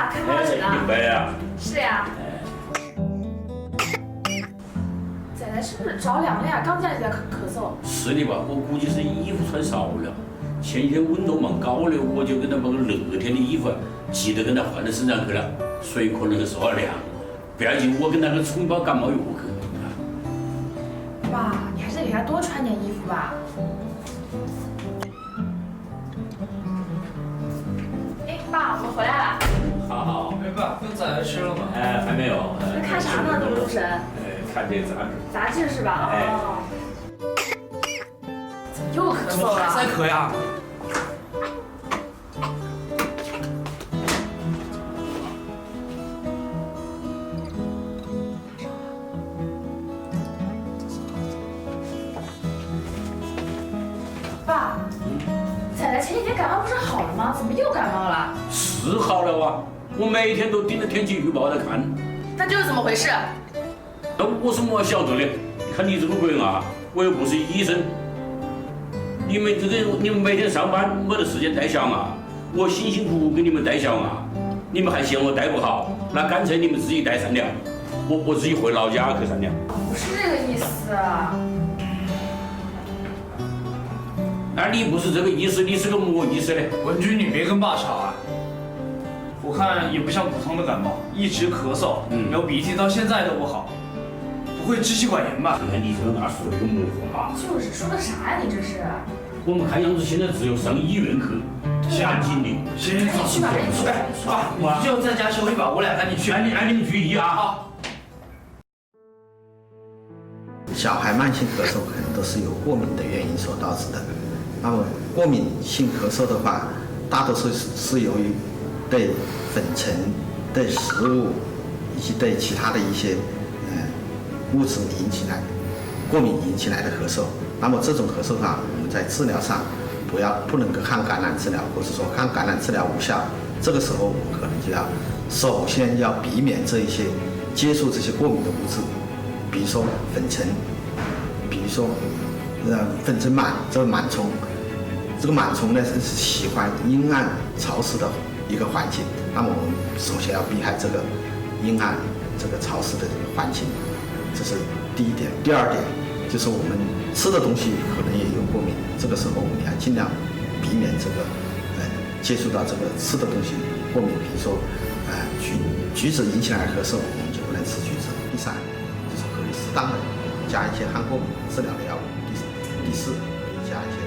啊，看报纸呢。明白了。是呀。仔仔是不是着凉了呀？刚家里在咳嗽。是的吧？我估计是衣服穿少了。前几天温度蛮高的，我就给他把个热天的衣服记得跟他换到身上去了，所以可能受了凉。不要紧，我跟那个冲包感冒药去。爸，你还是给他多穿点衣服吧。哎，爸，我们回来了。好。哎爸，跟仔仔吃了吗？哎，还没有。在看啥呢？这么入神？看这杂志。杂志是吧？哦。怎么又咳怎么嗽了？还在咳呀？爸，仔仔前几天感冒不是好了吗？怎么又感冒了？是好了哇，我每天都盯着天气预报在看。那这是怎么回事？那我是么晓得的？你看你这个人啊，我又不是医生。你们每天上班没得时间带小啊，我辛辛苦苦给你们带小啊，你们还嫌我带不好，那干脆你们自己带3辆，我自己回老家去3辆。不是这个意思。那你不是这个意思，你是个么意思呢？文君，你别跟爸吵啊。我看也不像普通的感冒，一直咳嗽，流鼻涕，到现在都不好，不会支气管炎吧？看你这个那说的个么话？就是说的啥呀？你这是？我们看样子现在只有上医院去，赶紧的。先赶紧去吧，赶紧去吧。爸，你就在家休息吧，我俩赶紧去。你们注意啊！好。小孩慢性咳嗽可能都是由过敏的原因所导致的。那么过敏性咳嗽的话，大多数是由于对粉尘、对食物以及对其他的一些物质引起来过敏引起来的咳嗽。那么这种咳嗽的话，我们在治疗上不能够抗感染治疗，或者说抗感染治疗无效。这个时候我们可能就要首先要避免这一些接触这些过敏的物质，比如说粉尘，比如说粉尘螨，这个螨虫。这个螨虫呢是喜欢阴暗潮湿的一个环境，那么我们首先要避开这个阴暗、这个潮湿的这个环境，这是第一点。第二点就是我们吃的东西可能也有过敏，这个时候我们要尽量避免这个接触到这个吃的东西过敏，比如说橘子引起来的咳嗽，我们就不能吃橘子。第三就是可以适当的加一些抗过敏治疗的药物。第四可以加一些